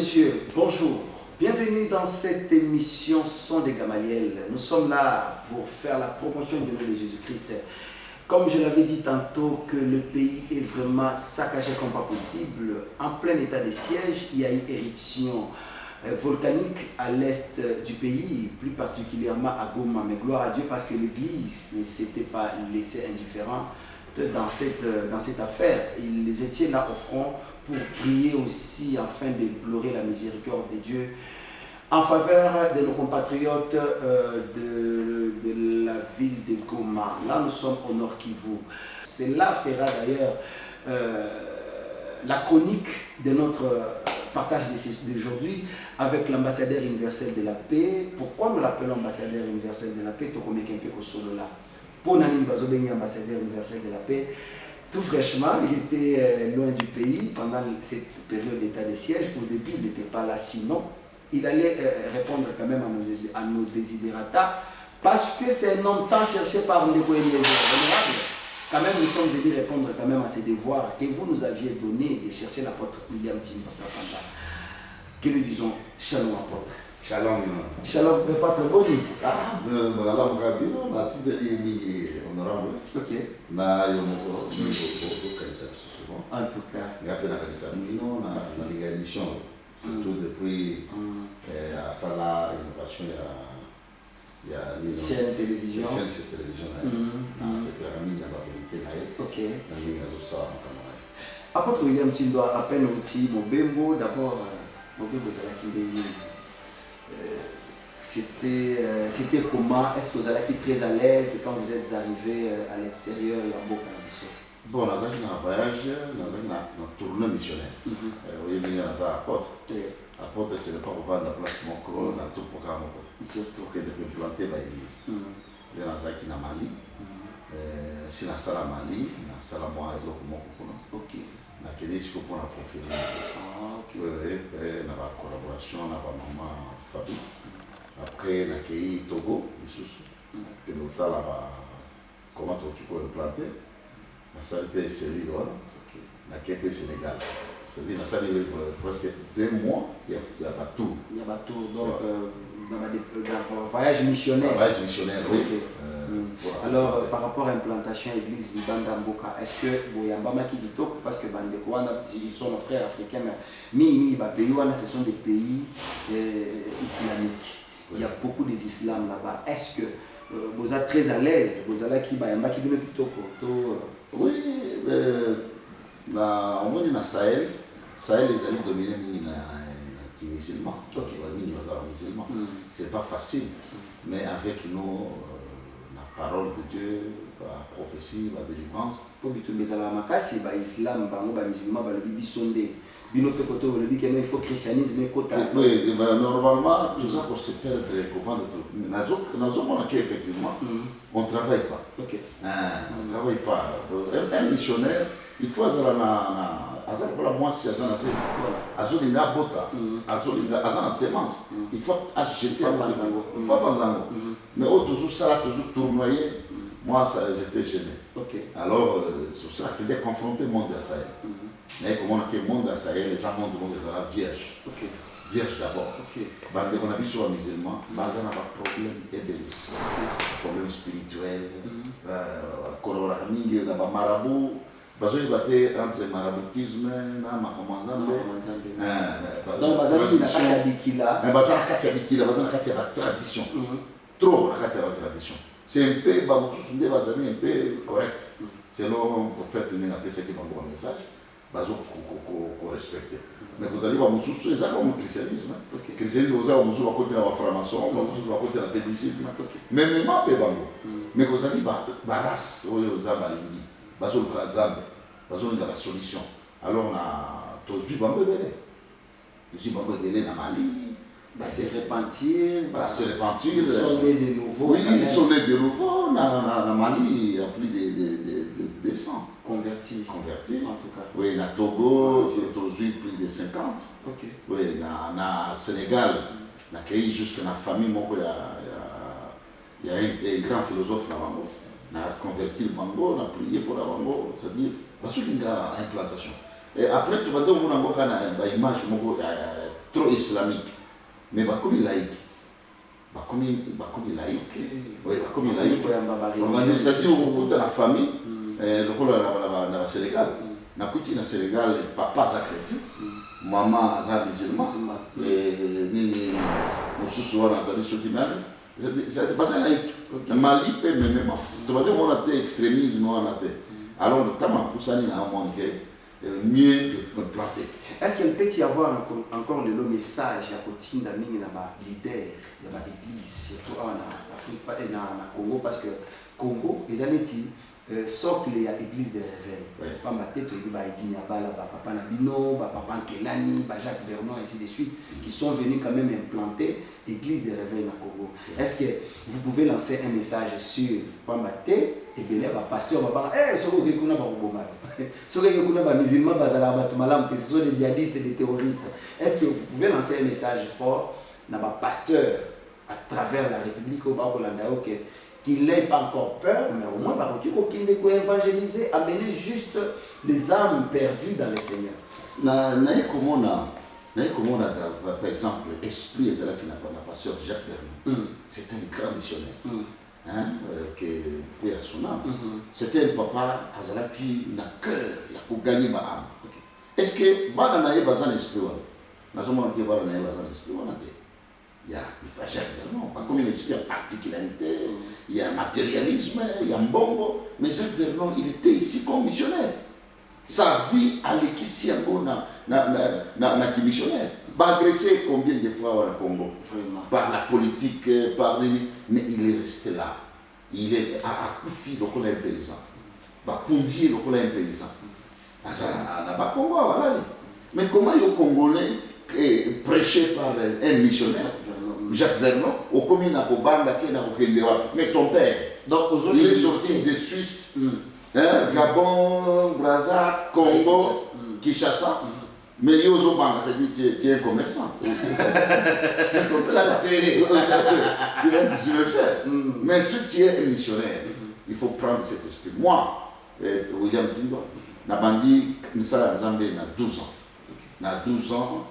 messieurs, bonjour. Bienvenue dans cette émission Son de Gamaliel. Nous sommes là pour faire la promotion du nom de Jésus-Christ. Comme je l'avais dit tantôt, que le pays est vraiment saccagé comme pas possible. En plein état de siège, il y a eu éruption volcanique à l'est du pays, plus particulièrement à Goma. Mais gloire à Dieu parce que l'Église ne s'était pas laissée indifférente dans cette affaire. Ils étaient là au front pour prier aussi afin d'implorer la miséricorde de Dieu en faveur de nos compatriotes de la ville de Goma. Là, nous sommes au Nord Kivu. Cela fera d'ailleurs la chronique de notre partage d'aujourd'hui avec l'ambassadeur universel de la paix. Pourquoi nous l'appelons ambassadeur universel de la paix? Pour Nani Bazobeni, ambassadeur universel de la paix. Tout fraîchement, il était loin du pays pendant cette période d'état de siège. Au début, il n'était pas là, sinon il allait répondre quand même à nos desiderata, parce que c'est un homme tant cherché par Ndeko Eliezer. Quand même, nous sommes venus répondre quand même à ces devoirs que vous nous aviez donné de chercher l'apôtre William Timbaka. Que nous disons shalom apôtre. Shalom. Shalom, mais pas trop bon. Ah, madame Gabino, la petite est honorable. Ok. Na yomoko, en tout cas. Gapé na Kalisamino, na l'émission, surtout depuis à Sala Innovation, il y a une chaîne télévision. Chaîne télévision, c'est la famille à la vérité. Ok. La ligne à Zossa, apôtre William Tindo, à peine outil, mon bembo, d'abord, mon bembo, c'était comment? Est-ce que vous avez été très à l'aise quand vous êtes arrivé à l'intérieur et en Boka-Biso? Bon, nous avons un voyage, nous avons une tournée missionnaire. Vous avez venu à la porte. La porte, ce n'est pas pour vendre la place de mon corps, dans tout le programme. C'est pour que nous planter l'église. Nous avons qui na Mali. Si nous avons Mali, nous avons moi et l'autre mon copain. Ok. Nous avons dit que pour la conférence. Ah, ok. Nous avons une collaboration avec maman Fabi. Après, nous avons accueilli Togo, que nous avons comment tu peux implanter. Nous avons fait Série, nous avons fait Sénégal. C'est-à-dire, nous avons presque 2 mois, il y a pas tout. Il y a pas tout, donc dans un voyage missionnaire. Voyage missionnaire, oui. Alors, par rapport à l'implantation de l'église Libanda Mboka, est-ce que vous avez un qui dit parce que ils sont nos frères africains, mais ce sont des pays islamiques. Il y a beaucoup d'islam là-bas. Est-ce que vous êtes très à l'aise? Vous allez qui oui, au moins dans Sahel, Sahel les alliés dominés les musulmans. C'est pas facile, mais avec nous, la parole de Dieu, la prophétie, la délivrance. Pour que les alamakasi, l'islam, les musulmans, les bisondés. Il faut christianisme et quota. Oui, normalement, tout ça pour se perdre, pour vendre. Effectivement, on ne travaille pas. Okay. On ne travaille pas. Un missionnaire, il faut avoir moi si Azolinga Bota, Azolinga semence. Il faut acheter. Il faut pas mais toujours ça, toujours tournoyer. Moi, j'étais gêné. Okay. Alors, c'est pour ça qu'il est confronté au monde à Sahel. Mais comment on a le monde à Sahel, les gens du monde vierge. Okay. Vierge d'abord. Quand on a vu sur un musulman, on n'a pas de problème problème spirituel, colorami, marabout. Parce que entre le maraboutisme et le tradition. Trop la tradition. C'est un peu, un peu correct. Selon le prophète, il y a ce qui va un message, qu'on respecte. Mais vous allez voir, c'est ça comme le christianisme. Le christianisme, vous allez voir, côté de la franc-maçon, vous allez côté de la fétichisme. Mais même pas, mais vous allez voir, race, vous allez la solution. Alors, on a tous vu Bambé Belé. Les Bambé Belé dans Mali. Se repentir. Se repentir. Ils sont nés de nouveau. Oui, ils sont nés de nouveau. Dans Mali, il y a plus de 100. Convertis. En tout cas. Oui, dans Togo, il y a plus de 50. Okay. Oui, dans Sénégal, dans accueilli jusqu'à la famille, il y a un grand philosophe là-bas. On a converti le Bango, on a prié pour la Bango, c'est-à-dire, parce qu'il y a une implantation. Et après, tu vas dire, on a une image, trop islamique. Mais comme laïque. Comme laïque. Oui, comme laïque. C'est-à-dire au la famille, le rôle dans le Sénégal. Dans le Sénégal, papa est chrétien, maman est musulman, et nous sommes dans les soutiens. C'est pas ça laïque. Le Mali peut même. Tu vas dire qu'on a été extrémisme, on a été. Alors, notamment pour ça, il y a un monde mieux que planter. Est-ce qu'il peut y avoir encore le message à côté d'un leader de l'église, surtout en Afrique et en Congo, parce que Congo, les années socle ya église de réveil. Pamba tête ba Edina Bala, Papa Nabino, Papa Kelani, Jacques Vernon, ainsi de suite, qui sont venus quand même implanter l'église de réveil na Congo. Est-ce que vous pouvez lancer un message sur Pamba tête et bien ba pasteur ba ce que kuna ba boma. Ce que kuna ba musulman bazala ba tumalam, que ce sont des djihadistes et des terroristes. Est-ce que vous pouvez lancer un message fort na ba pasteur à travers la République au Bakolanda qu'il n'ait pas encore peur, mais au moins qu'il ait évangéliser, amener juste les âmes perdues dans le Seigneur. Par exemple, l'esprit qui n'a pas la pasteur Jacques Vernon. C'est un grand missionnaire. Qui a son âme. C'était un papa qui n'a cœur, il a gagné ma âme. Est-ce que Bana n'a pas un esprit? Il y a Jacques Vernon, comme une espèce de particularité, il y a un matérialisme, il y a un bongo, mais Jacques Vernon, il était ici comme missionnaire. Sa vie allait ici na missionnaire. Agressé combien de fois au Congo? Par la politique, mais il est resté là. Il est à Koufi, le collège paysan. Koundier, le collège paysan. Mais comment les Congolais prêché par un missionnaire, Jacques Vernon, au commun à Kobanga, mais ton père, il est sorti de Suisse, Gabon, Brazza, Congo, Kinshasa, mais il dit tu es un commerçant. Ça l'appelle. Tu es un missionnaire. Mais si tu es un missionnaire, il faut prendre cet esprit. Moi, William Tindo, Nabandi, Nisala Zambé, il a 12 ans. Il a 12 ans.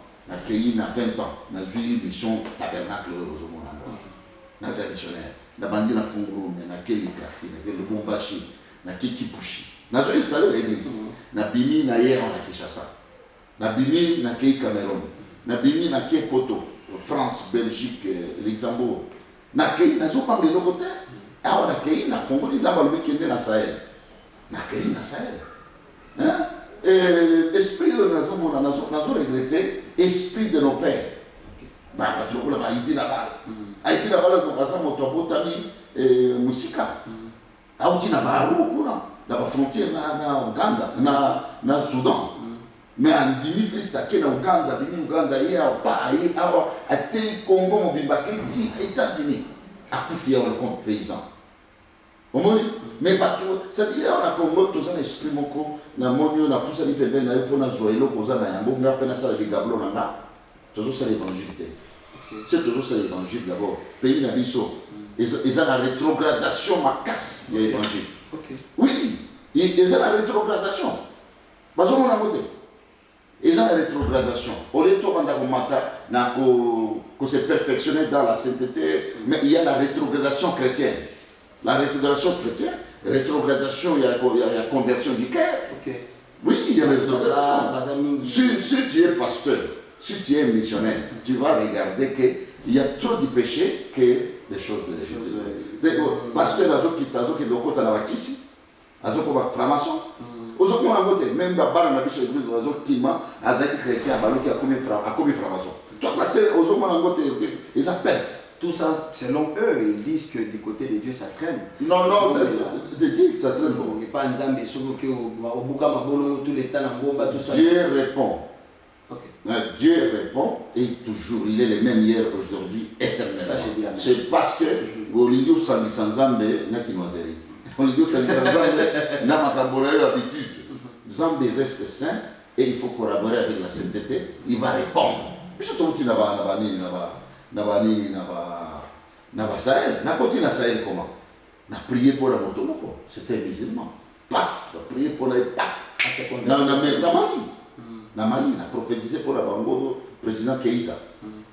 J'ai 20 ans, j'ai eu une mission tabernacle au monde. J'ai un missionnaire. J'ai bandi na Funguru, j'ai Likasi, j'ai le Bombashi, j'ai Kipushi. J'ai installé l'église. J'ai bimi na hier en Kinshasa. J'ai bimi na Cameroun. J'ai bimi na Poto, France, Belgique, Luxembourg. J'ai pas de l'autre côté. J'ai na Funguru, j'ai le na Sahel. J'ai na Sahel. Esprit de nous avons regretté, esprit de nos pères. Haïti là-bas. Haïti là-bas, nous avons Musika. Haïti là-bas, la frontière na Ouganda, na Soudan. Mais en 2000, Christ a été en Ouganda, il y a un Congo, États-Unis, à Koufia, le compte paysan. Mais c'est-à-dire on a Congo tous un esprit moko na monio na pousa lipembe na pour na zoelo koza na yango nga pena ça le gablo na toujours ça l'évangile. C'est toujours ça l'évangile d'abord. Pays na biso ils ont la rétrogradation macasse de l'évangile. Oui, ils ont la rétrogradation. Bazo mona moté. Ils ont la rétrogradation. Au lieu de manda komata na ko se perfectionner dans la sainteté, mais il y a la rétrogradation chrétienne. La rétrogradation chrétienne, rétrogradation, il y a la conversion du cœur. Oui, il y a la rétrogradation. Si tu es pasteur, si tu es missionnaire, tu vas regarder qu'il y a trop de péchés que des choses. C'est que pasteur, qui est au côté de la Wakisi, azokoba franc-maçon. Aujourd'hui, on a voté, même dans la biche de l'église, qui m'a azaki chrétien, qui a commis franc-maçon. Toi, pasteur, aujourd'hui, on a voté, ils appellent. Tout ça, selon eux, ils disent que du côté de Dieu, ça traîne. Non, de Dieu, ça traîne. Il n'y a pas un Zambé, tout le temps, tout ça. Dieu répond. Dieu répond et toujours, il est le même hier, aujourd'hui, éternellement. C'est parce que Olidio Sami Sanzambe n'a qu'une oiserie. Olidio Sami Sanzambe n'a pas d'habitude. Zambé reste saint et il faut collaborer avec la sainteté. Il va répondre. Puis surtout, tu n'as pas na Sahel, na continue na Sahel comment? Na prié pour la moto, c'était musulman. Paf, na prié pour la Mali. Na Mali, na prophétisé pour la Bango, président Keïta.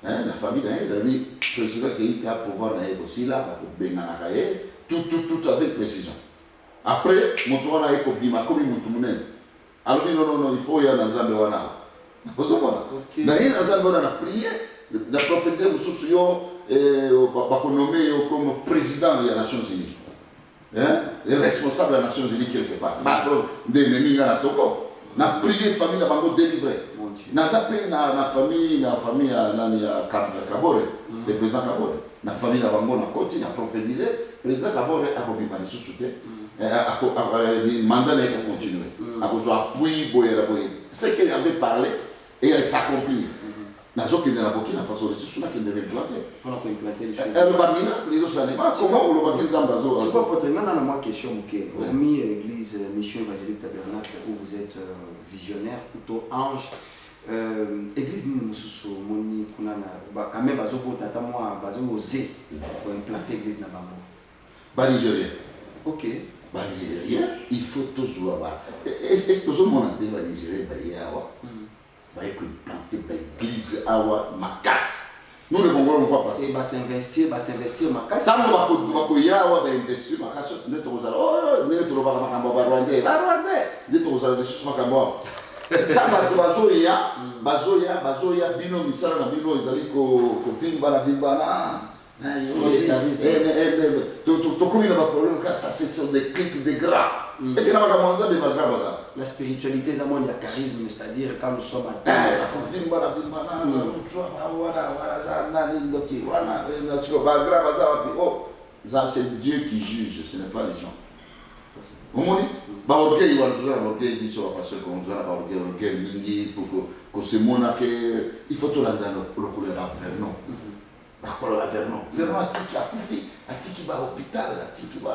La famille d'ailleurs, président Keïta a pouvoir aussi là, tout avec précision. Après, mon tour a été comme il alors non, il faut y aller dans Zambé wana. Vous savez, na Zambé wana prié, la prophétie de Soussouyo va nommer comme président des Nations Unies. Le responsable des Nations Unies quelque part. Des Mémina à Togo. Na prié famille na bango délivré. Na zappé na famille à Kabore, le président Kabore. Na famille na bango na côté na prophétisé, président Kabore a bobi mani sous-souté. Le mandat n'est pas continué. À cause d'appui, ce qu'il avait parlé et elle s'accomplit. N'a pas qu'il n'a pas qu'il a façon de se qu'il devait implanter. On a implanté les choses. Elle va venir les autres animaux. Comment on va qu'ils en baso? Je vois peut-être maintenant moi question hormis l'église Mission Évangélique Tabernacle où vous êtes visionnaire plutôt ange. Église Nimususu Moni Kunana quand même bazo tata moi bazo osé pour implanter l'église na bango. Ba Nigérien. OK. Ba Nigérien, il faut toujours avoir. Est-ce que tout le monde a dit ba Nigérien ba yawa? Ba écoute planter ba église awa makas. Nous le Congolais on va passer. Ba s'investir makas. Ça on va ko yawa ba investir makas ne to za oh ne to ba makamba ba Rwandais. Ne to za de sous makamba. Kama bazoya bino misala na bino ezali ko vimba na ça c'est des clics de gras. Est-ce que la spiritualité c'est un charisme, c'est-à-dire quand nous sommes à terre. C'est Dieu qui juge, ce n'est pas les gens. Orgueil, il faut tout Vernon. Vernon a tiki à Koufi, a tiki à l'hôpital, a tiki à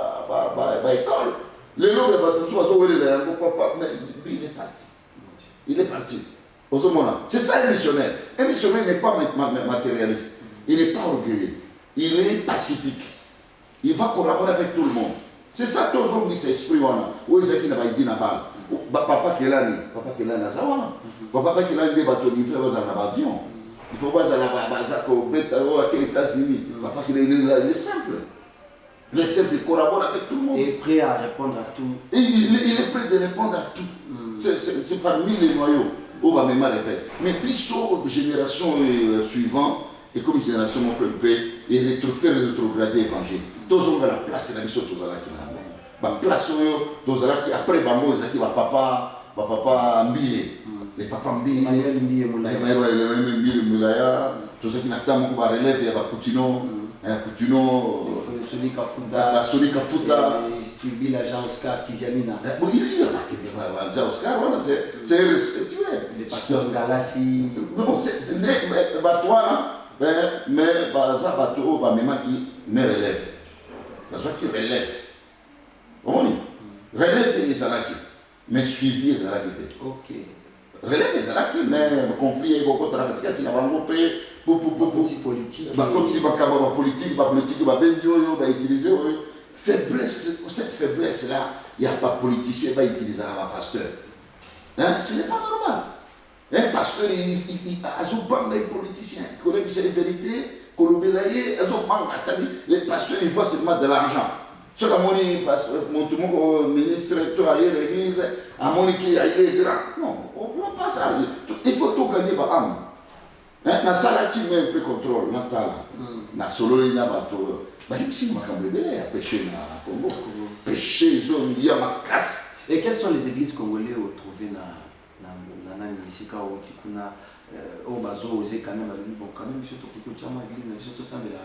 l'école. Le nom de papa, mais lui il est parti. Il est parti. C'est ça un missionnaire. Un missionnaire n'est pas matérialiste. Il n'est pas orgueilleux. Il est pacifique. Il va collaborer avec tout le monde. C'est ça tout le monde dit, c'est esprit. Où est-ce qu'il n'a pas dit papa qui est là, papa qui est là, papa qui est là, il est dans l'avion. Il faut pas aller aux États-Unis. Papa il est simple. Il est simple, il collabore avec tout le monde. Il est prêt à répondre à tout. Il est prêt de répondre à tout. C'est parmi les noyaux où va même les faire. Mais puis sur la génération suivante, et comme génération mon peuple, il faire rétrograder l'évangile. Tous ont la place dans la mission tous la place qui après Bambo, qui va papa Mbié. Les papas Mbié, Moulaya, tout ce qui n'a pas de relève, il y a Coutinho, Soli Kafuta, qui vit l'agent Oscar Kiziamina. Il y a Oscar, c'est respectueux. Les pasteurs Galassi. Non, c'est mais ça va tout, qui me relève. La soit qui relève. Relève les Zalaki, mais suivi les Zalaki. Ok. Relève les Zalaki, mais conflit et beaucoup de travail, il y a un politique. Politique, utiliser. Faiblesse, cette faiblesse-là, il n'y a pas de politicien qui va utiliser un pasteur. Ce n'est pas normal. Un pasteur, il a des politiciens qui connaissent la vérité, les pasteurs, ils voient seulement de l'argent. Ce que mon ministre de l'église, à mon qui est grand. Non, on ne pas ça. Il faut tout gagner par âme. Na sala qui met un peu contrôle, na solo il n'a pas tout. Si ma cambré a péché na Congo, péché zone il y a ma casse. Et quelles sont les églises congolaises retrouvées na Nisika ou Tikuna au bazo osé quand même quand même surtout que tu as ma église surtout ça mais là.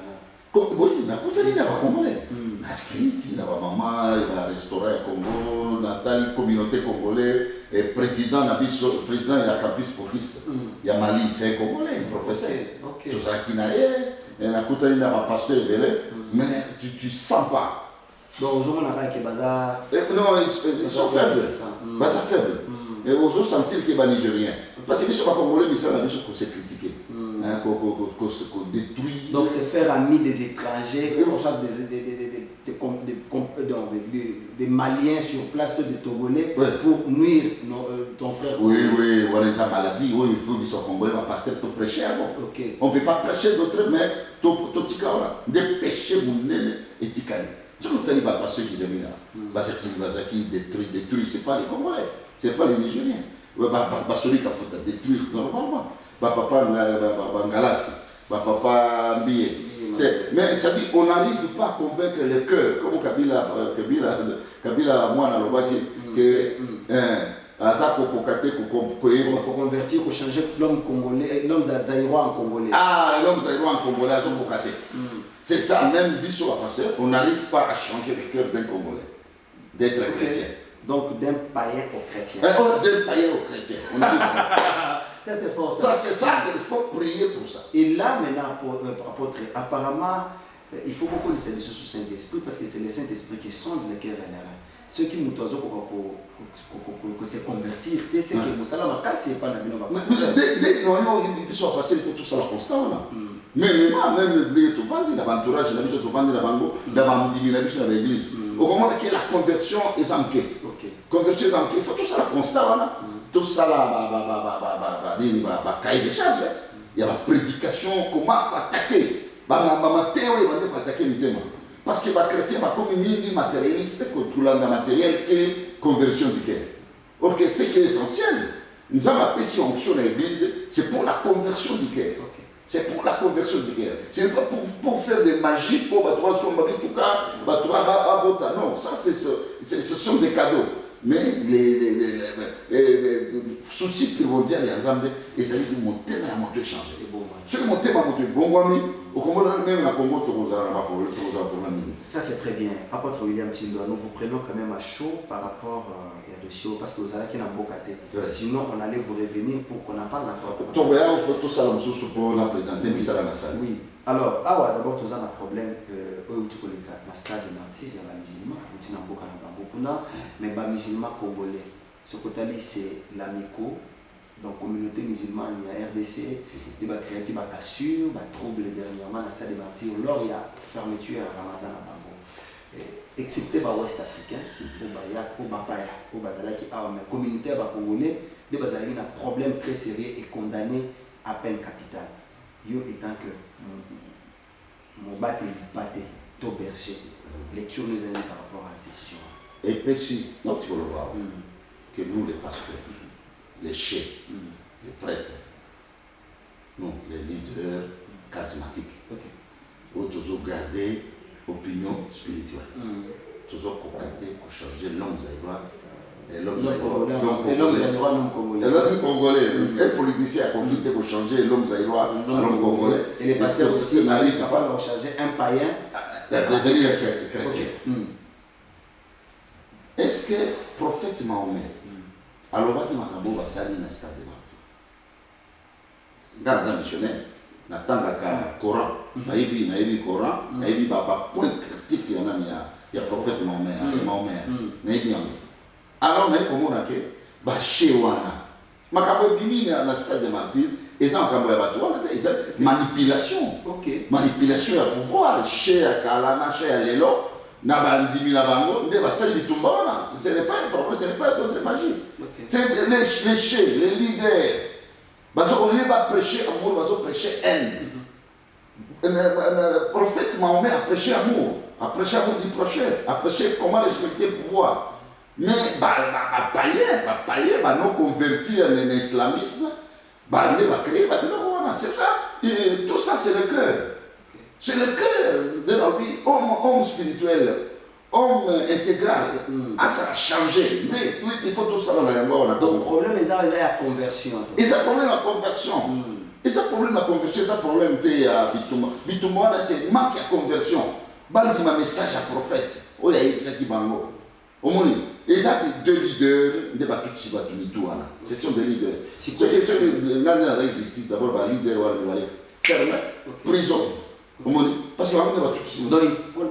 Oui, na kutani na ba congolais. Na skiti na ba maman, na restaurant Congo, na telle communauté congolaise et président na biso président ya campus pouriste. Ya Mali, c'est un congolais, un professeur. Tout ça qui n'a et na kutani na ba pasteur belé, mais tu sens pas. Donc aux hommes na que bazar. Non, ils sont faibles. Bazar faible. Et aux autres sentir que les Nigériens. Parce que les Congolais, ils sont là pour se critiquer, qu'on détruit. Donc c'est faire ami des étrangers, des Maliens sur place, des Togolais, pour nuire ton frère. Oui, voilà, les maladies, oui, il faut qu'ils soient congolais, on va passer tout prêcher. On ne peut pas prêcher d'autres, mais tout tika, des péchés, et tikali. Ce que tu as pas ceux qui aiment là, qui détruit, ce n'est pas les Congolais, ce n'est pas les Nigériens. Celui qui a fait détruire normalement. Papa Ngalasi, papa Mbie. Mais ça dit, on n'arrive pas à convaincre le cœur, comme Kabila moi, dans le bas, pour convertir, pour changer l'homme congolais, l'homme d'Azaïrois en congolais. Ah, l'homme d'Azaïrois en congolais, c'est ça, même Bissot à passer, on n'arrive pas à changer le cœur d'un Congolais, d'être chrétien. Donc d'un païen au chrétien. D'un païen au chrétien. On arrive ça c'est fort. Ça c'est ça, il faut prier pour ça. Et là maintenant, apôtre, apparemment, il faut beaucoup de services sous Saint-Esprit parce que c'est le Saint-Esprit qui sonde le cœur et l'âme. Ceux qui nous doivent se convertir, c'est que nous allons casser pas la vie. Dès que nous sommes passés, il faut tout ça la constant. Mais même tout vendre, l'entourage, la mission, tout vendre, la bango, la mission de l'église. Au moment que la conversion est ancrée. Conversion est ancrée, il faut tout ça la constant. Tout ça là, cahier de charge. Il y a la prédication, comment attaquer. Attaquer le thème. Parce que les chrétiens sont comme une matérialiste, tout le matériel et conversion du cœur. Or, ce qui est essentiel, nous avons appelé si onction dans l'église, c'est pour la conversion du cœur. C'est pour la conversion du cœur. Ce n'est pas pour faire des magies, pour non, ça ce sont des cadeaux. Mais les soucis primordiaux les ensemble, ils allaient de monter à monter changer. Ce qui monter à monter bon, au Congo même la Congo ça c'est très bien. Apôtre William Tindwa, nous vous prenons quand même à chaud par rapport à de chaud parce que vous avez un beau côté. Sinon on allait vous revenir pour qu'on en parle encore. Tout ça pour la présenter, mais ça dans la salle. Oui. Alors, d'abord tout ça un problème où tu connais la stade de martyr, il y a les musulmans, tu n'as pas beaucoup mais les musulmans congolais. Ce côté c'est l'amico. Donc, communauté musulmane, il y a RDC, il y a créé des cassures, des troubles dernièrement dans le stade de martyrs. Lors il y a fermeture à Ramadan à Bango. Excepté les Ouest africains, au Baya, au Bapaya, au Bazalaki, mais communauté congolais, les Bazalaki ont un problème très sérieux et condamné à peine capitale. Yo étant que mon bâté, tout berger, lecture nous aime par rapport à la décision. Et puis, si, non, tu veux le voir, que nous, les pasteurs, les chefs, les prêtres, nous, les leaders charismatiques, où toujours garder opinion spirituelle, toujours garder, changer l'homme zaïrois, et l'homme congolais, un politicien a compris pour changer l'homme zaïrois, l'homme congolais, et les pasteurs aussi n'arrivent pas à changer un païen à devenir chrétien. Est-ce que le prophète Mahomet, alors qu'il m'a dit que ça n'a stade de martyr. Dans un missionnaire, il y a un Coran, il y a un Coran, il y a un point critique, il y a le prophète Mahomet. Alors, comment on a fait? Bachewana. Makabo bimi na stade de martyr, et ça on manipulation. Manipulation à pouvoir, chez Kalana, chez Lelo. Ce n'est pas un problème, ce n'est pas d'autre magie. C'est les chefs, les leaders. On va prêcher amour, on va prêcher haine. Le prophète Mahomet a prêché amour du prochain, a prêché comment respecter le pouvoir. Mais les païens, non convertis en islamisme, c'est ça. Tout ça, c'est le cœur. C'est le cœur de notre vie, homme spirituel, homme intégral. Ça a changé. Mais il faut tout ça dans la langue. Donc, le problème, c'est la conversion. Et ça, problème la conversion. Et ça, problème la conversion, ça, problème de Bitouma. Bitouma, c'est manque de conversion. Bandi ma message à prophète. Oh, il y a eu ça qui bango. Au moins, et ça, deux leaders, ne pas tout si ce sont des leaders. Ce qui est la justice, d'abord, les leaders, fermé, prison. Parce que donc,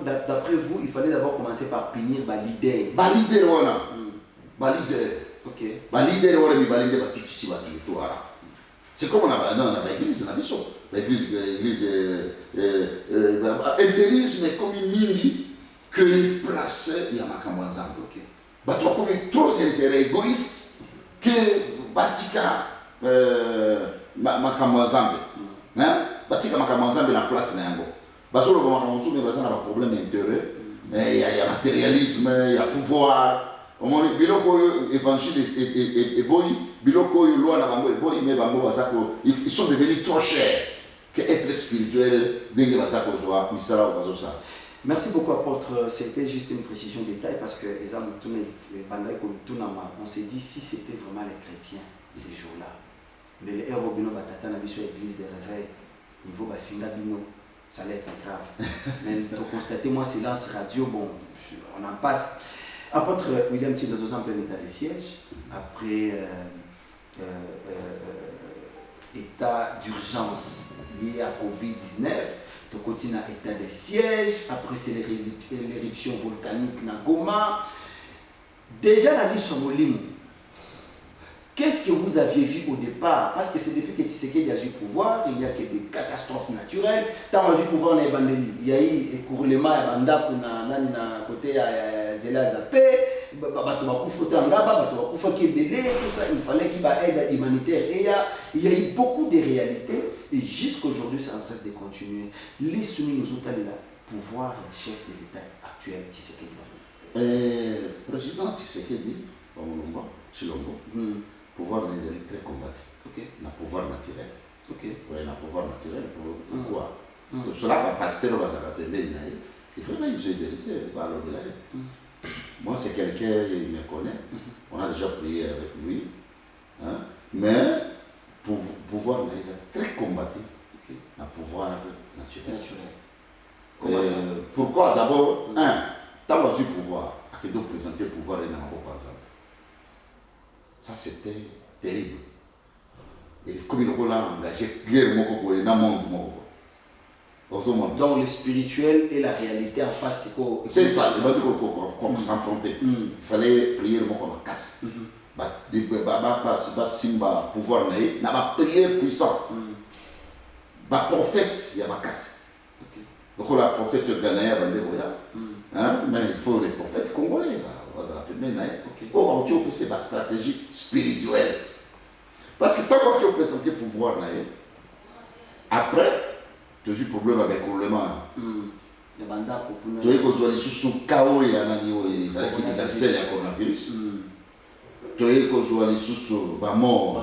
d'après vous, il fallait d'abord commencer par punir les leaders. Les leaders, voilà. Les leaders, c'est comme on a dans l'église, l'église, intérisme comme une mini, que place il y a makambo nzambe. Bato bakomi trop intérêt égoïste que batika makambo nzambe. Hein? Batika makambo nzambe na place na yango. Basolo ba makambo nzambe bazana ba problème d'intérêt. Il y a matérialisme, il y a pouvoir. Au moins biloko évangile et boy, biloko loi na bango et boy mais bango bazako ils sont devenus trop chers que être spirituel dengue bazako zoa misala bazosa. Merci beaucoup, apôtre. C'était juste une précision détail parce que on s'est dit si c'était vraiment les chrétiens ces jours-là. Mais les héros bino batata na biso église de réveil niveau bafinga bino ça allait être grave. Mais pour constater moi silence radio bon on en passe. Apôtre William Tino 2 ans plein état de siège après état d'urgence lié à Covid-19. Tu continues à état de siège, après c'est l'éruption volcanique na Goma. Déjà la liste sur Molimo. Qu'est-ce que vous aviez vu au départ? Parce que c'est depuis que Tshisekedi a eu pouvoir, il n'y a que des catastrophes naturelles. Tant on a vu pouvoir na Ebandeli, il y a eu écourlement à Banda kuna nani na côté à Zela Zapé, bato bakufa Tangaba, bato bakufa Kebele, tout ça, il fallait qu'il y ait aide humanitaire. Et il y a eu beaucoup de réalités et jusqu'aujourd'hui ça ne cesse de continuer. Les soumis nous ont allé là, pouvoir chef de l'État actuel Tshisekedi. Président Tshisekedi, Chilombo. Pouvoir les élites très combattu. Na pouvoir naturel. Oui, na pouvoir naturel. Pourquoi? C'est cela va passer dans la pembeni. Il faut pas une vérité. Moi, c'est quelqu'un qui me connaît. On a déjà prié avec lui. Hein? Mais pouvoir les très combattu. Na pouvoir naturel. Pourquoi? D'abord, tant qu'on a eu pouvoir, à qui doit présenter le pouvoir et n'a pas besoin. Ça c'était terrible. Et comme il a engagé guerre dans le monde. Donc le spirituel et la réalité en face, c'est ça, il va dire qu'on s'enfronter. Il fallait prier le mot comme la casse. Simba pouvoir n'a pas prière puissant. Le prophète, il y a ma casse. Donc le prophète ghanéen, mais il faut les prophètes congolais. On peut c'est la stratégie spirituelle. Parce que tant qu'on peut présenter le pouvoir, après, tu as eu problème avec le coulement. Tu as eu le chaos et le coronavirus. Tu as eu le mort.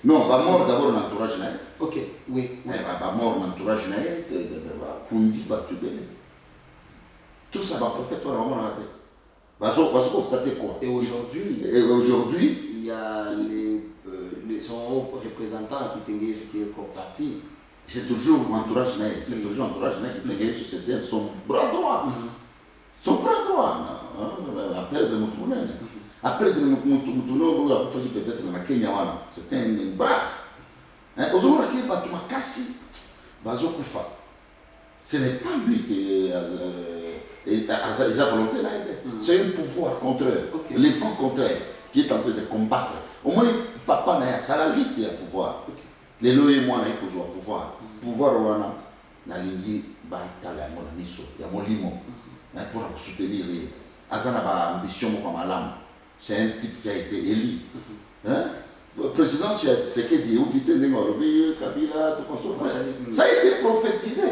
Non, la mort d'abord dans l'entourage. Ok, oui. La mort dans l'entourage, tout ça, le prophète, on a raté. On va constater quoi? Et aujourd'hui, il y a son représentant qui est parti. C'est toujours l'entourage, c'est toujours l'entourage qui est sur son bras droit. Son bras droit. Après de notre monnaie. Après de notre monnaie, il a fallu peut-être dans la Kenya. C'était un brave. Aujourd'hui, ce n'est pas lui qui et sa volonté là, c'est un pouvoir contraire, les vents contraires qui est en train de combattre. Au moins, papa n'a pas la lutte à pouvoir. Les lois et moi n'a pas pouvoir. Pouvoir wana na lingi ba tala mon miso ya molimo na pour soutenir les azana ba ambition comme malam. C'est un type qui a été élu. Hein? Le président c'est que dit ou dit Ngolobi Kabila tout ça a été prophétisé.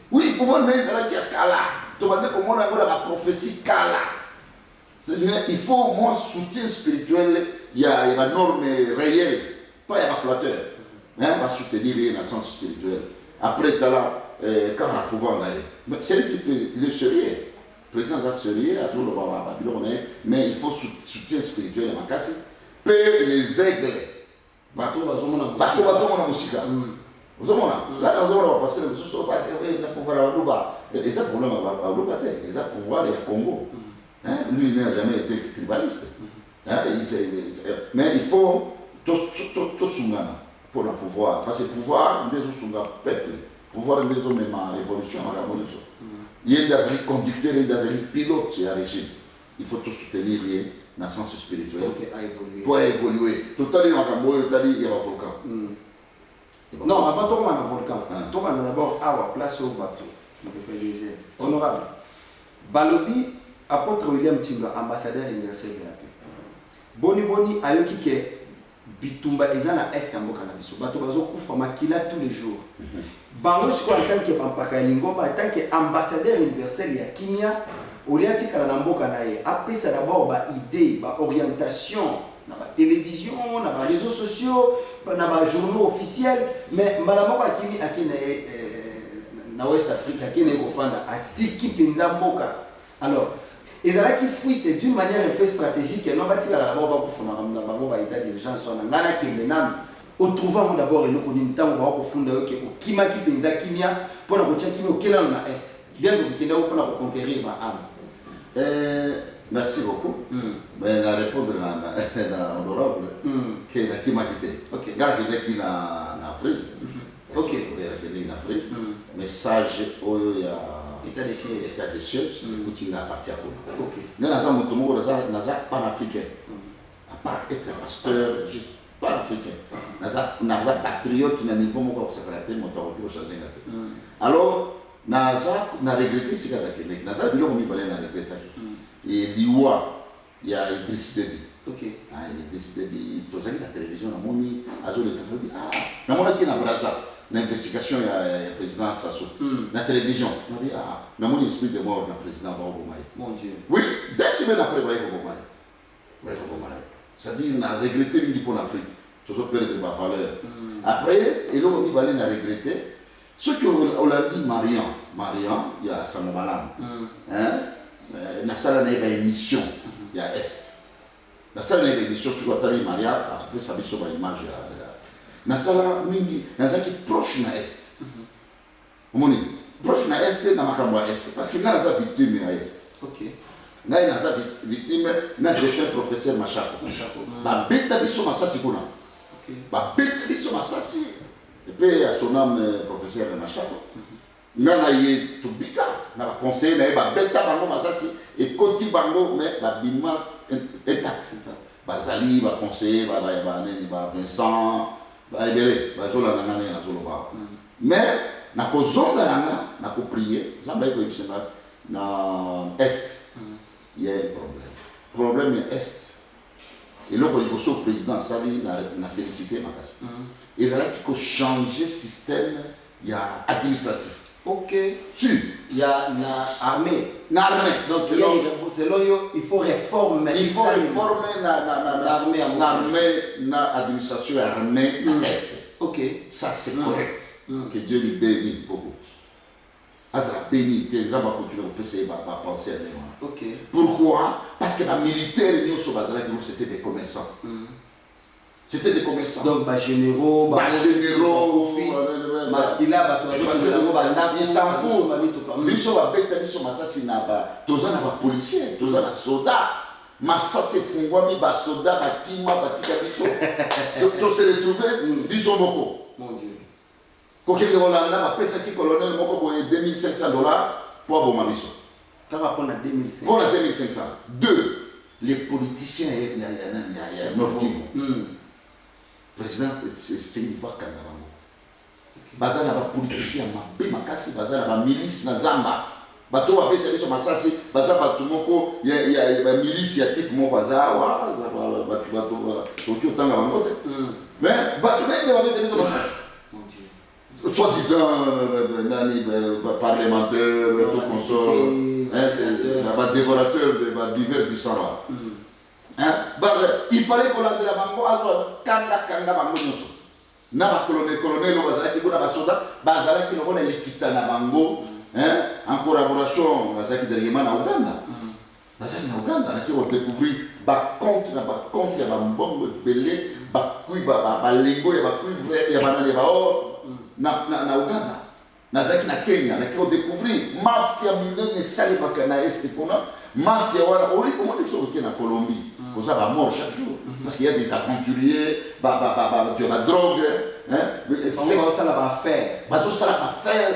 Oui, pouvoir mais ça qui a kala. La prophétie Kala. Il faut au moins soutien spirituel, il y a une norme réelle, pas il y a un flatteur. On va soutenir le sens spirituel. Après, quand on a pouvoir, c'est un petit peu le sérieux. Le président a sérieux, mais il faut soutien spirituel. Père les aigles. Parce que la musique. Là, on va passer le pouvoir et ça problème à l'Obaté, et ça pouvoir et à Congo. Lui, il n'a jamais été tribaliste. Mais il faut tout sungana pour le pouvoir. Parce que le pouvoir, des autres peuple, pouvoir des autres même en révolution, en révolution. Il y a des conducteurs et des pilotes qui régime. Il faut tout soutenir dans le sens spirituel. Pour évoluer. Tout à l'heure, il y a un volcan. Non, avant de volcan, tu vas d'abord à la place au bateau. Honorable. Balobi, apôtre William Timba, ambassadeur universel de la paix. Boni ayoki ke bitumba ezana est ya mboka na biso. Bato bazokufa makila tous les jours. Bango siko en tant que bampaka lingomba, en tant que ambassadeur universel ya kimia, oliati kala na mboka na ye. Apesa d'abord ba idée, ba orientation na ba télévision, na ba réseaux sociaux, na ba journaux officiels, mais mbala moko akimi akina na West Africa akina kofanda asiki penza mboka. Alors ezala ki fuite d'une manière un peu stratégique et non batika la d'abord ba kufuna na bango ba état d'urgence na ngana kendenam au trouvant d'abord eloko ni ntango ba kofunda yoke okima ki penza kimia pona ko tia kimia okela na est bien que kenda pona ko conquérir ba âme. Merci beaucoup. Mais la répondre na honorable que la qui m'a quitté. OK. Gars qui na Afrique. OK. Il est en Afrique. Message au ya état de siège qui appartient à vous. OK. Mais dans un moment naza panafricain. À part être pasteur, juste panafricain. Naza patriote na niveau mon secrétaire moteur qui changer là. Alors naza na regretter ce qu'a fait. Naza bilo mi balé na regretter. Et l'IWA, il y a Idriss Déby. Ok. Idriss Déby, tu as vu la télévision, on a mis à Zone de Cameroun. On a dit à Brazza, l'investigation, il y a le président Sassou. La télévision, on a dit, on a mis esprit de mort dans le président Baobo Maï. Mon Dieu. Oui, 2 semaines après Baobo Maï. C'est-à-dire, on a regretté une pour l'Afrique. Toujours perdre ma valeur. Après, et là, on a regretté. Ce qu'on a dit, Marian, il y a Samobalam. Na sala na émission il y a est na sala na émission sur Watari Maria après ça biso ba image na sala mingi na zaki proche na est omoni proche na est na makambo est parce que na za victime na est. OK. Na za victime na défunt professeur Machako ba beta biso masasi kuna. OK. Ba beta biso masasi et puis à son âme professeur Machako. Nana ye tubika na ba conseiller na ba beta bango masasi et koti bango mais ba bima intact bazali ba conseiller ba Vincent ba ebele ba zola na ngane na zolo ba mais na ko zonga na ko prier zamba ko ibisema na est il y a un problème est et là ko il faut président Sali na féliciter makasi et ça là qui ko changer système il y a administratif. OK. Il y a une armée. Donc, selon eux, il faut réformer. Il faut réformer l'armée, l'administration armée, l'Est. OK. Ça, c'est correct. Que Dieu lui bénisse beaucoup. Ça béni, que les gens vont continuer à penser à lui. OK. Pourquoi? Parce que les militaires, c'était des commerçants. C'était des commerçants. Donc, généraux, ils s'en foutent. Ils sont policiers, ils sont soldats. Massassi Fungwami, soldats, Kima, Batika, ils se retrouver, ils sont beaucoup. Mon Dieu. Quand ils ont la qui colonel, $2,500 pour Abomabiso. Quand on a 2500. Pour la 2500. 2. Les politiciens, il y a un motif. Président, c'est une fois quand même. Baza na ba politicien mabe makasi baza na ba milice na zamba. Bato ba pesa biso masasi baza bato moko ya ba milice ya type moko baza wa bato to tanga bango te. Mais bato ne ba pesa biso masasi. Mon Dieu. Soi-disant parlementaire, tout consort, ba dévorateur de ba buveur du sang là. Il fallait qu'on ait la bango azo kanga bango nyonso. Na ba colonel bazaki kuna ba soda bazalaki lokona likita na bango en collaboration bazaki dernièrement na Uganda. Bazaki na Uganda na ki on découvrir ba compte ya ba mbongo belé ba kui ba lengo ya ba kui vrai ya banane ba or na Uganda. Nazaki na Kenya na ki on découvrir mafia minene sali bakana est kuna mafia wana oli comment ils sont na Colombie. Vous avez mort chaque jour. Parce qu'il y a des aventuriers, tu as la drogue. Ça va faire. Ça va faire,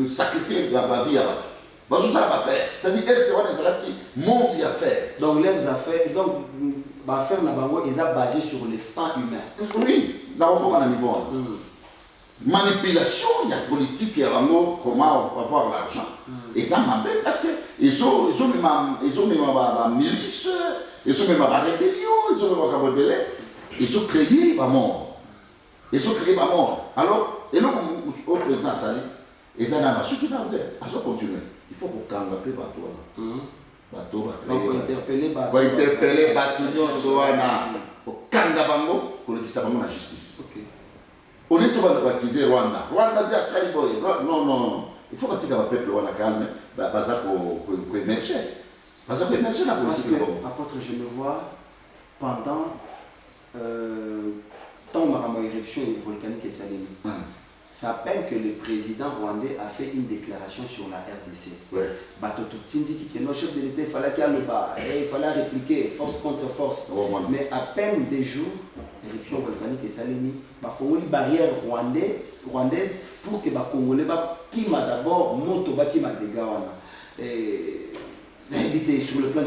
sacrifier la vie à l'autre. Ça va faire. C'est-à-dire, est-ce que les gens qui montent à faire? Donc, leurs affaires, donc, l'affaire, ils sont basés sur le sang humain. Oui, dans le niveau. Manipulation, il y a politique, il y a comment avoir l'argent. Et ça m'a fait parce que ils ont même ma milice, ils ont même ma rébellion, ils ont même ma rebelle, ils ont créé ma mort. Ils ont créé ma mort. Alors, et là, au président Sali, ils ont ceux qui vont faire. Ils ont continué. Il faut qu'on campe un peu partout. Pour interpeller Batunion Soana, au Kanga Bango, pour le Kisabango la justice. On est tout baptisé Rwanda. Rwanda dit à Saliboy. Non. Il faut que le peuple Rwanda calme, pour émerger. Parce que émerger la politique. Apôtre, je me vois pendant tant de éruption volcanique et Salénie. C'est à peine que le président rwandais a fait une déclaration sur la RDC. Le chef de l'État, il fallait qu'il y ait le bas, il fallait répliquer, force contre force. Mais à peine des jours, éruption volcanique et Salénie, il faut une barrière rwandaise pour que les Congolais, qui m'a d'abord, moto, qui m'a dégâts, éviter sur le plan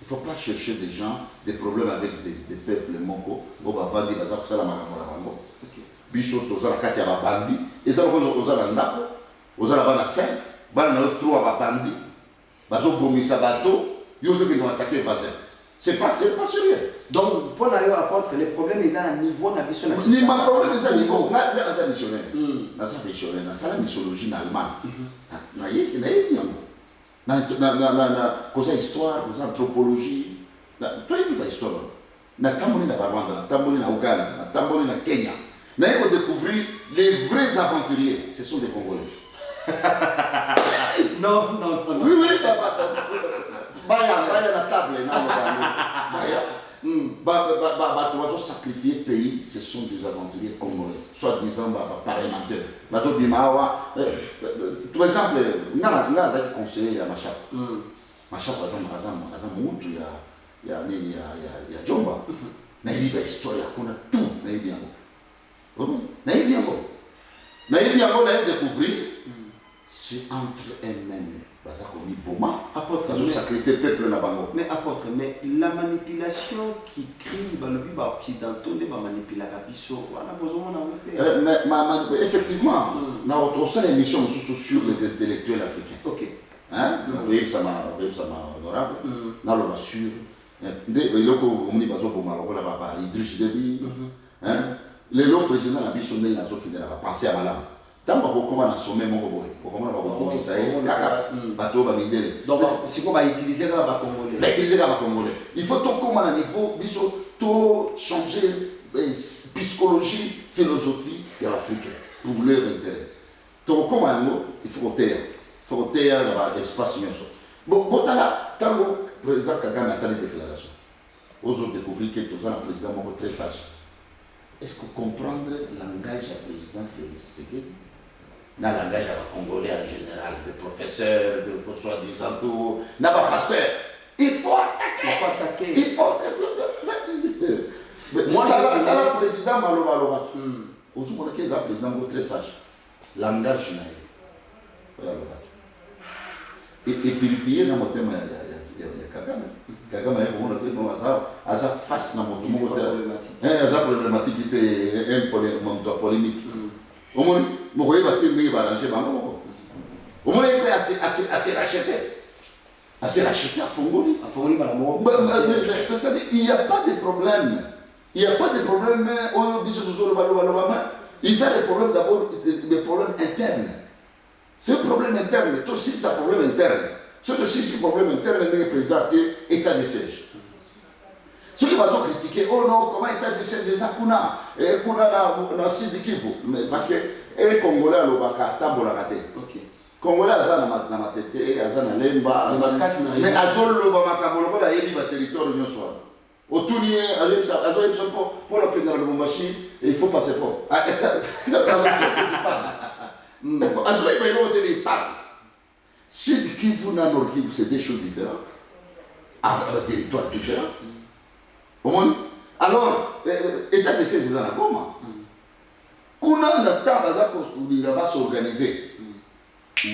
il ne faut pas chercher des gens, des problèmes avec des peuples moko. On va vendre des bazars, ça la marambo. Biso toza la katia ba bandi. Et ça on toza la ndako. Oza la bana 5, bana na 3 ba bandi. Bazo bomisa bateau, yo zo qui vont attaquer bazar. C'est pas sérieux. Donc pour nayo apporter les problèmes ils ont un niveau na biso na. Ni ma problème c'est niveau, na ça missionnaire. Na ça missionnaire, na ça la mythologie allemande. Na yé bien. Cause histoire, cause anthropologie, toi il y a histoire. Na tamboli na Rwanda, na tamboli na Ouganda, na tamboli na Kenya. Na il faut découvrir les vrais aventuriers, ce sont des Congolais. Non. Oui, baya la table, baya. Tu vas sacrifier le pays, ce sont des aventuriers congolais, soi-disant parlementaires. Par exemple, nous avons conseillé à Machap. Machap, par exemple, il y a Djomba. Il y a une histoire, il y a tout. Il y a découvrir, c'est entre elles-mêmes. Mais apôtre, mais la manipulation qui crie dans le but occidental, les manipulations, on a besoin d'en mettre. Effectivement, on a une émission sur les intellectuels africains. Ok. Oui, ça m'a honorable. Là, on a sur. Idriss Déby. Les autres présidents ont pensé à Malam. Tant qu'on va sommet mon boy, on va donc si on va utiliser la Congolais. Il faut tout comme à niveau, tout changer psychologie, philosophie de l'Afrique pour leur intérêt. Tout comme à nous, il faut taire dans l'espace. Bon, quand le président Kagame a sa déclaration, aux autres découvrir que tout ça, le président est très sage. Est-ce que comprendre le langage du président Félix Tshisekedi? Dans le langage congolais en général, des professeurs, de soi-disant tout, n'a pas pasteur. Il faut attaquer. Il faut attaquer. Moi, le président Maloba. Aussi, pour qu'il y ait un président très sage. Langage, et purifier dans mon thème, il y a Kagame. Kagame a sa face dans mon thème. Il y a une problématique qui était polémique. Au moins, je vais arranger. Au moins, il est assez racheté. Assez racheté à Fongoli. Il n'y a pas de problème. Il n'y a pas de problème. Ils ont des problèmes d'abord, des problèmes internes. C'est un problème interne. Tout aussi, c'est un problème interne. Surtout si c'est un problème interne, le président est état de siège. Ceux qui vont critiquer, oh non, comment état de siège, c'est ça qu'on a. Et qu'on a dans Sud Kivu. Parce que les Congolais, ils ont raté. Congolais, ils ont ma tête, ils ont lemba, mais ils ont le territoire de Nyoswa. Au tournier, pour la peine dans le Bombashi, il faut passer fort. C'est la première question que tu parles. Il parle. Sud Kivu, Nord Kivu, c'est des choses différentes. Avec un territoire différent. Alors, l'état de siège, c'est un Goma. Quand on a le temps de s'organiser, c'est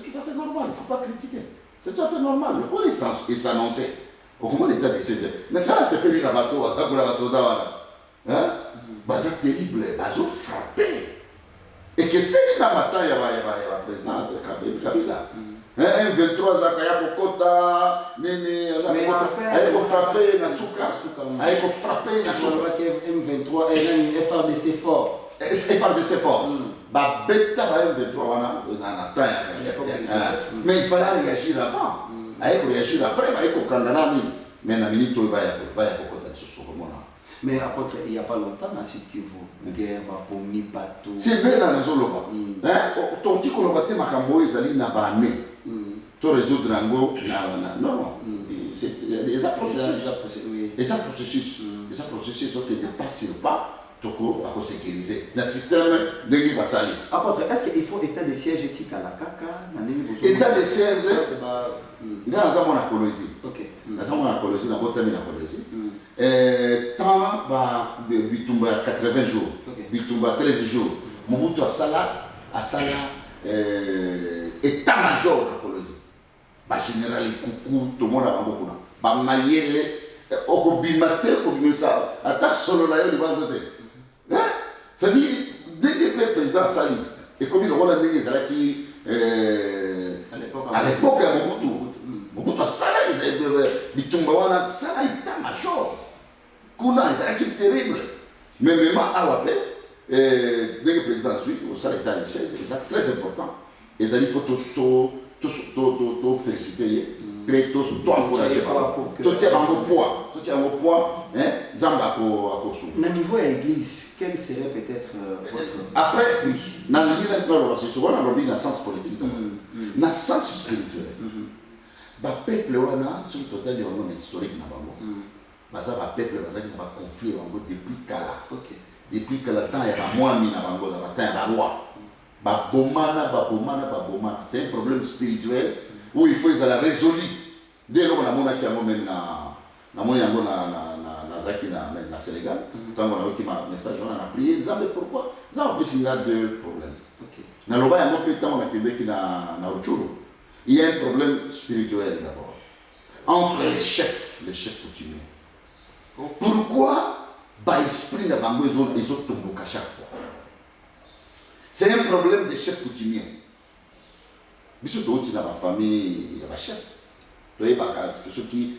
tout à fait normal, il ne faut pas critiquer. C'est tout à fait normal. Le coup, il s'annonçait. Comment l'état de siège? Maintenant, c'est péri la bateau, ça pour la soda. C'est terrible, ils ont frappé. Et que c'est la matin, il y a le président Kabila. Un 23 ans, il y a Kokota, Nene, il y a frappé Nasuka, il y a frappé Nasuka. M23, il y a FRDC fort. FRDC fort. Bah, bêta, M23, mais il fallait réagir avant. Il faut réagir après, il faut condamner. Mais la minute, il va y avoir Kokota sur ce moment-là. Mais apôtre, il n'y a pas longtemps, dans cette Kivu, guerre, bomi, bateau. C'est bien dans les zones là. Ton petit colobaté, Makambo, ils allaient n'a pas né. Tout résoudre Rango, non. C'est des processus. Et ça processus, qui ne dépassent pas. Toko à sécuriser. Le système de Basali. Apôtre, est-ce qu'il faut état de siège éthique à la caca? État de siège, dans la Colosie. Ok. Dans la Colosie, dans la Colosie. Tant Bitumba 80 jours, Bitumba 13 jours. Mobutu a Sala, état-major de la Colosie. Général Koukou, tout le monde a beaucoup. Mayele, Okobimate, Okobimesa, attaque solo la yo, c'est-à-dire, dès que le président Sali, et comme il a dit, qui à l'époque, Mobutu a Sala, Bitumbawana, Sala état-major. Kuna, c'est terrible. Mais même à Wapé, dès que le président suit, Sala est c'est très important. Et il faut tout féliciter. Tout encourager. Tout tient en poids. Tout tient en poids. Zamba pour au niveau de l'église, quel serait peut-être votre. Après, oui. Dans l'église, c'est souvent dans le sens politique. Dans le sens spirituel. Le peuple, sur le total de l'homme historique, le peuple qui a conflit depuis Kala. Depuis que le temps est à moi, il y a un roi. C'est un problème spirituel où il faut la résoudre. Dès lors qu'on a mon qui a même na Sénégal, quand on a eu un message, on a prié, pourquoi? Ça a deux problèmes. Dans le bas, il y a un peu de temps, on a dit qu'il y a il y a un problème spirituel d'abord. Entre les chefs coutumiers. Pourquoi l'esprit n'a pas besoin des autres tombent à chaque fois? C'est un problème des chefs coutumiers. Mais surtout, dans ma famille, il y a un chef. C'est ceux qui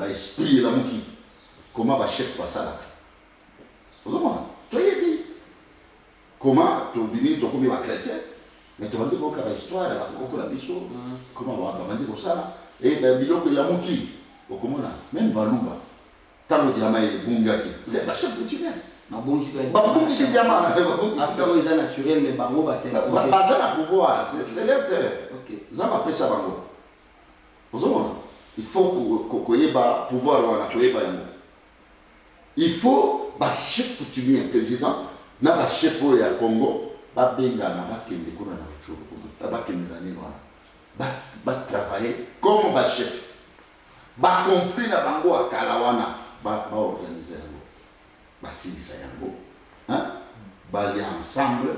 esprit la mouki. Comment un chef fait ça? Vous avez dit comment tu dis que tu es chrétien, mais tu vas dire que tu as histoire, comment on va dire ça? Et bien, il y a la mouki. Même Balouba, tant que tu as Bungaki, c'est un chef coutumier. Babou c'est diamant. Affaire naturelle, mais Bango, c'est un pouvoir. C'est l'auteur. Ça va passer à Bango. Il faut qu'on ait un pouvoir. Il faut un chef coutumier, un président, un chef au Congo, un benga, un travailler comme un chef. Un conflit à Bango à Kalawana, va organiser. Basilisa yango, bali ensemble,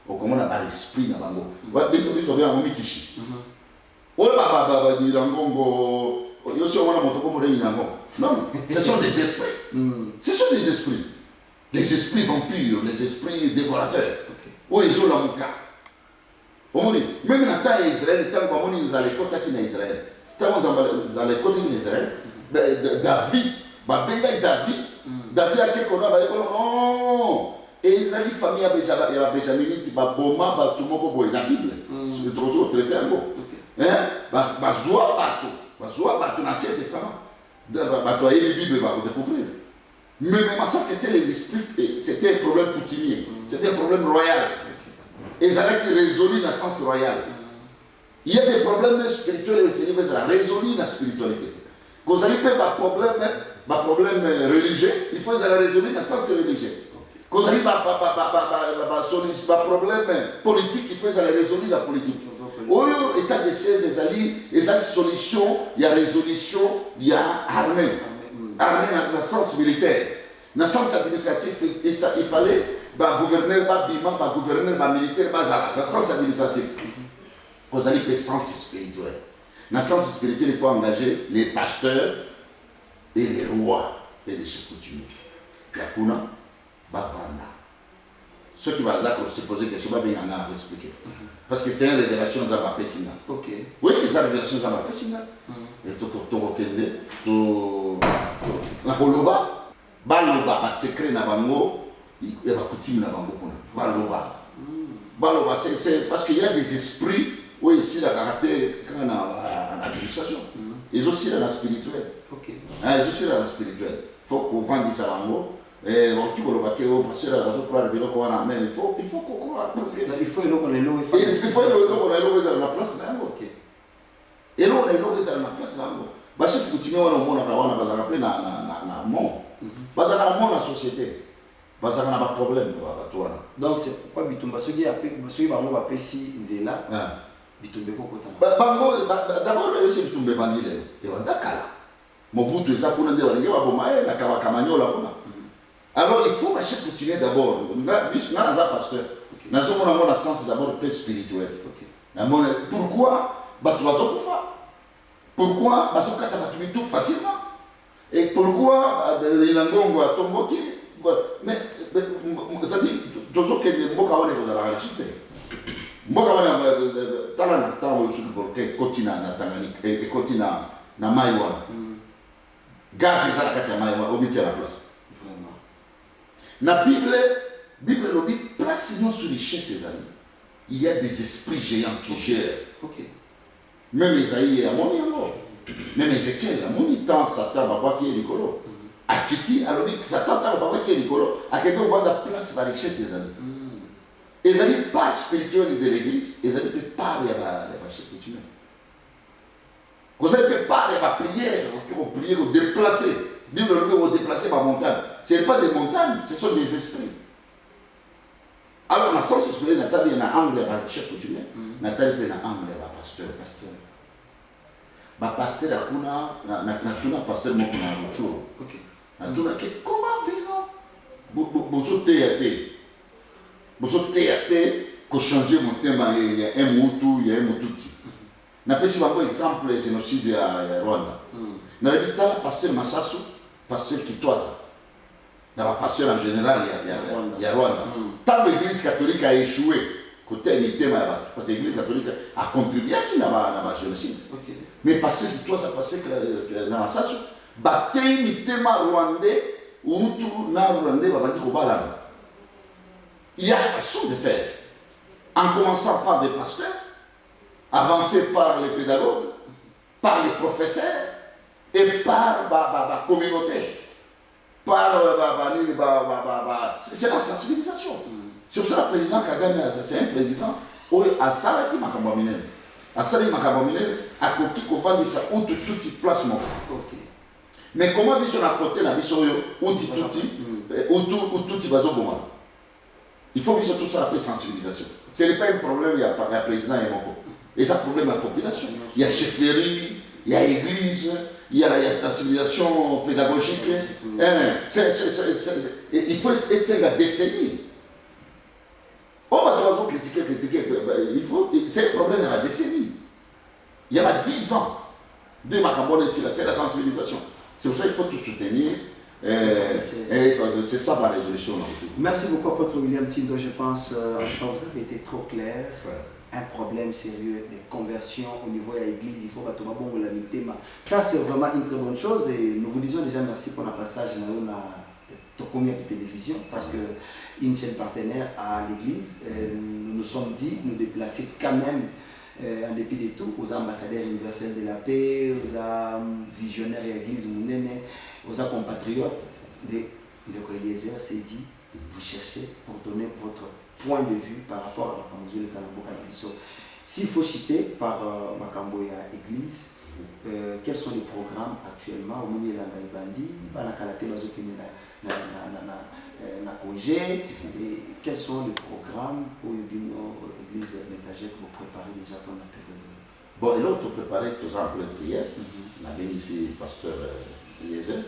au comment on a l'esprit na bango. Biso bien en mikishi. Ola ni langongo, yo si on a monté comme les yango. Non, ce sont des esprits. Ce sont des esprits. Les esprits vampires, les esprits dévorateurs. Où ils ont la mouka. On dit même dans temps Israël, tant qu'on est dans les côtés qui sont Israël, tant qu'on est dans les côtés qui sont Israël, David, David a dit qu'on a non. Et ils ont dit famille à Benjamin, il va bomba, tout le monde la Bible. C'est le traité en gros. Bazoua bateau dans l'Ancien Testament. Batoyer les Bibles va découvrir. Mais même ça, c'était les esprits, c'était un problème coutumier, c'était un problème royal. Et ils allaient résoudre dans le sens royal. Il y a des problèmes spirituels, mais c'est résoudre la spiritualité. Quand vous avez un problème religieux, il faut les résoudre dans le sens religieux. Quand vous avez un problème politique, il faut les résoudre dans la politique. Au état de siège, il y a solution, il y a résolution, il y a armée. Armée dans le sens militaire. Dans le sens administratif, il fallait gouverneur, gouverneur militaire, dans le sens administratif. Vous avez le sens spirituel. Dans le sens spirituel, il faut engager les pasteurs et les rois et les chefs coutumiers. Yakuna, Bavanda. ceux qui vont se poser des questions, bien en a expliquer. Parce que c'est une révélation de la Pessinga. Ok. Oui, c'est une révélation de la Pessinga. Et tout Kende, tout la Koloba, Baloba, un secret na bango, il y a pas coutume na bango pour Baloba. Baloba, c'est parce qu'il y a des esprits, oui, ici la caractère quand on a l'administration. Ils ont aussi la spirituelle. Ok. Ils ont aussi la spirituelle. Il faut qu'on vende ça bango. Et bon, tu veux le battre, parce que la raison pour laquelle on a mais il faut qu'on croit. Il faut qu'on ait l'eau. Il faut qu'on ait l'eau dans la place là. Ok. Et l'eau est l'eau dans la place là. Bah si tu continues à le monde à avoir bazar appelé na monde. Bazar na monde la société. Bazar na pas problème toi. Donc c'est pourquoi bitumba soki appelé soki bango ba pesi nzela. Bitumbe ko kotana. Bango d'abord le c'est bitumbe bandile. Et wanda kala. Mobutu eza kuna nde balingi ba bomae na kamanyola kuna. Alors il faut que je continue d'abord. Je suis un pasteur. Nous avons un sens d'abord très spirituel. Pourquoi Pourquoi tout facilement? Et pourquoi il a un tomboki? Mais ça dit, tout ce qui est bon, on est dans la réalité. Moi, quand on a un temps où je suis continent et continent na Maïwa, gaz c'est ça la Maïwa, au milieu de la place. La Bible le place non sur les chaises ses amis. Il y a des esprits géants qui gèrent. Okay. Même Esaïe est à mon niveau. Même Ézéchiel, à mon temps, Satan va voir qui est Nicolo. À Kitty, alors Satan va voir qui est Nicolo. À quelqu'un va la place sur les chaises ses amis. Esaïe pas spirituel de l'église. Esaïe peut pas aller à la chef coutumière. Vous n'avez pas aller à la prière, vous prier, vous déplacer. Bible le déplacer par montagne. Ce n'est pas des montagnes, ce sont des esprits. Alors, ma sens esprit, Nathalie, il y a un angle à chef coutumier. Nathalie, il y a un angle à pasteur. Ma pasteur, il y a un pasteur, il y a un jour. Comment vivre? Vous théâté. Vous théâté, que changer mon thème, il y a un moutou, il y a un moutouti. Je vais vous un exemple du génocide à Rwanda. Dans le pasteur Massassou, pasteur Kitwaza. Dans le pasteur en général, il y a Rwanda. Tant que l'église catholique a échoué, côté du thème, parce que l'église catholique a contribué à le génocide. Mais pasteur Kitwaza, pasteur dans Massassou, baptême du thème rwandais, ou tout na rwandais, va dire au balade. Il y a une façon de faire. En commençant par des pasteurs, avancé par les pédagogues, par les professeurs et par la communauté. C'est la sensibilisation. C'est pour ça que le président Kagame, c'est un président qui a salé Makambamine. A salé Makambamine, a côté qu'on va dire ça, où tout y place. Mais comment dire sur la côté, la mission, où tout y va au moment. Il faut que tout ça appelle sensibilisation. Ce n'est pas un problème, il y a le président et mon et ça problème à la population. Il y a chefferie, il y a église, il y a la sensibilisation pédagogique. Il faut être la décennie. On va toujours critiquer. C'est un problème de la décennie. Il y a 10 ans de Macambone ici, c'est la sensibilisation. C'est pour ça qu'il faut tout soutenir. C'est ça la résolution. Merci beaucoup, Apôtre William Tindo. Je pense que vous avez été trop clair. Un problème sérieux des conversions au niveau de l'église, il faut que tout le monde la thème. Ça, c'est vraiment une très bonne chose et nous vous disons déjà merci pour le passage dans la télévision parce que une chaîne partenaire à l'église, nous nous sommes dit nous déplacer quand même en dépit de tout aux ambassadeurs universels de la paix, aux visionnaires et l'église mounene, aux compatriotes de Eliezer s'est dit vous cherchez pour donner votre point de vue par rapport à Makambo Kalambo Kanabiso. S'il faut citer par Makambo et l'église, quels sont les programmes actuellement au Mouni Langaï Bandi, Banakalate Bazokine na Cogé, et quels sont les programmes pour l'église métagère pour préparer déjà pour la période? Bon, et là, tu préparais tous en pleine prière. On a bien ici le pasteur Eliezer,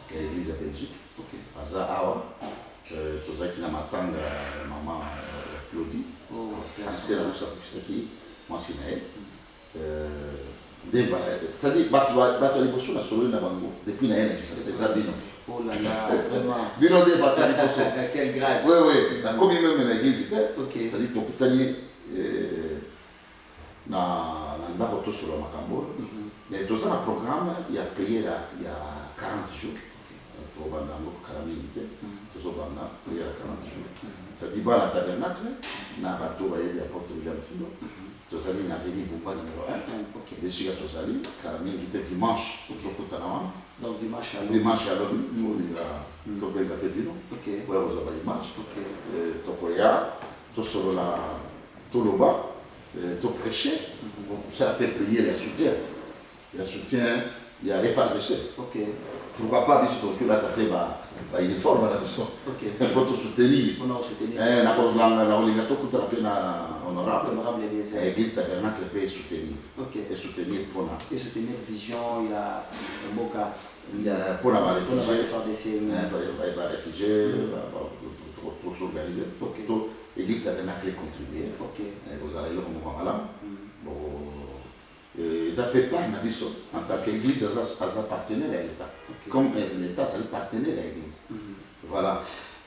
qui est l'église de Belgique. Aza Awa. Tous ceux qui n'ont pas maman Claudie, c'est la chose qui m'a signé. C'est-à-dire, depuis la haine, c'est Zabino. Oh là là, vraiment. Bino de batali poso. Quelle grâce. Oui, oui. La commis même l'église, ok. c'est-à-dire que tu na ndako to sur makambo. Mais dans un programme, il y a prière il y a 40 jours. Pour banda ngo karamilité. Tozo banda prière 40 jours. Ça dit ba la tabernacle na bato ba yebi apôtre William Tindo. Tozali na veni Bumba numéro 1. OK. Dessus à Tozali karamilité dimanche tozo kotana. Donc dimanche à l'homme. Pour la tobenga pepino. OK. Ouais, vous avez dimanche. OK. Tokoya tosolola toloba to prêcher. Ça peut prier les soutiens. Les soutiens, il y a les FARDC. Ok. Pourquoi pas, puisque tu as tapé ma uniforme à la mission. Ok. Pour te soutenir. Pour nous soutenir. La cause la obligato tout à la honorable. Honorable l'église tabernacle peut soutenir. Ok. Et soutenir pour nous. Et soutenir vision, il y a un beau cas. Pour la réfugiés. Pour les réfugiés, pour s'organiser. Ok. L'église tabernacle contribuer. Ok. Vous allez le comme là. Ils n'appellent pas Nabiso en tant qu'église, ils appartenaient à l'État. Okay. Comme l'État, ça appartenait à l'église. Voilà.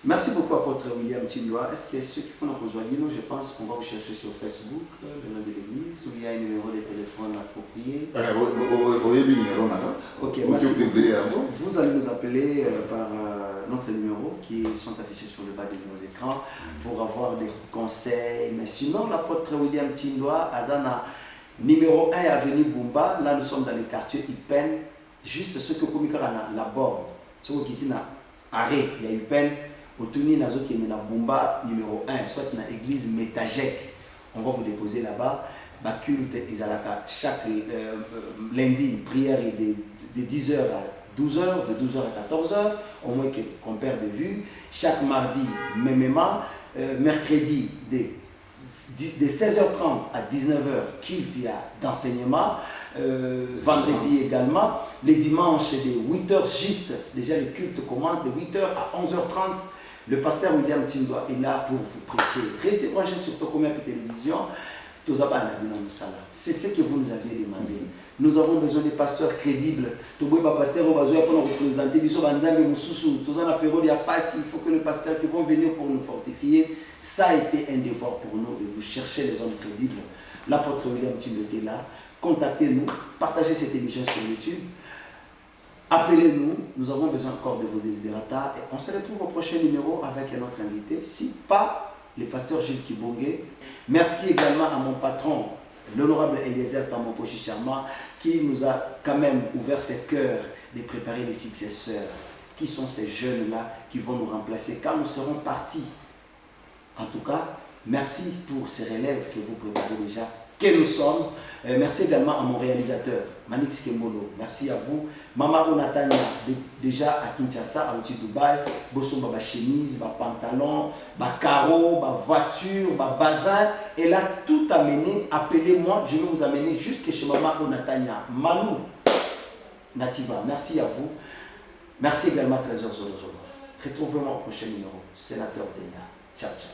Merci beaucoup, apôtre William Tilloa. Est-ce que ceux qui ont besoin de nous, je pense qu'on va vous chercher sur Facebook, le nom de l'église, où il y a un numéro de téléphone approprié. Oui, le numéro là. Ok, merci beaucoup. Vous allez nous appeler par notre numéro qui sont affichés sur le bas de nos écrans pour avoir des conseils. Mais sinon, l'apôtre William Tilloa, Azana. Numéro 1 avenue Bumba, là nous sommes dans le quartier Ipen, juste ce que Komikara la borne. Ce qui est arrêt, il y a Ipen, au Touni Nazo qui est dans Bumba numéro 1, soit dans l'église Métagek. On va vous déposer là-bas. Bakulte Izalaka, chaque lundi, prière est de 10h à 12h, de 12h à 14h, au moins qu'on perd de vue. Chaque mardi, même mercredi, de 16h30 à 19h, culte d'enseignement. Vendredi également. Les dimanches, de 8h juste. Déjà, le culte commence de 8h à 11h30. Le pasteur William Tilloa est là pour vous prêcher. Restez branchés sur Tokomia Télévision. C'est ce que vous nous aviez demandé. Nous avons besoin de pasteurs crédibles. Il faut que les pasteurs qui vont venir pour nous fortifier. Ça a été un devoir pour nous de vous chercher les hommes crédibles. L'apôtre William Tilloa était là. Contactez-nous, partagez cette émission sur YouTube. Appelez-nous, nous avons besoin encore de vos desiderata. Et on se retrouve au prochain numéro avec un autre invité. Si pas le pasteur Gilles Kibonge. Merci également à mon patron, l'honorable Eliezer Tambopochi Charma, qui nous a quand même ouvert ses cœurs de préparer les successeurs. Qui sont ces jeunes-là qui vont nous remplacer quand nous serons partis. En tout cas, merci pour ces relèves que vous préparez déjà, que nous sommes. Merci également à mon réalisateur, Manix Kemolo. Merci à vous. Mama Onatania, déjà à Kinshasa, à Dubaï, Bosso ba chemise, ba pantalon, ba carreau, ba voiture, ba bazin. Elle a tout amené. Appelez-moi, je vais vous amener jusque chez Mama Onatania. Malou Nativa, merci à vous. Merci également à Trésor Zolozolo. Retrouvez-moi au prochain numéro. Sénateur Denga. Ciao, ciao.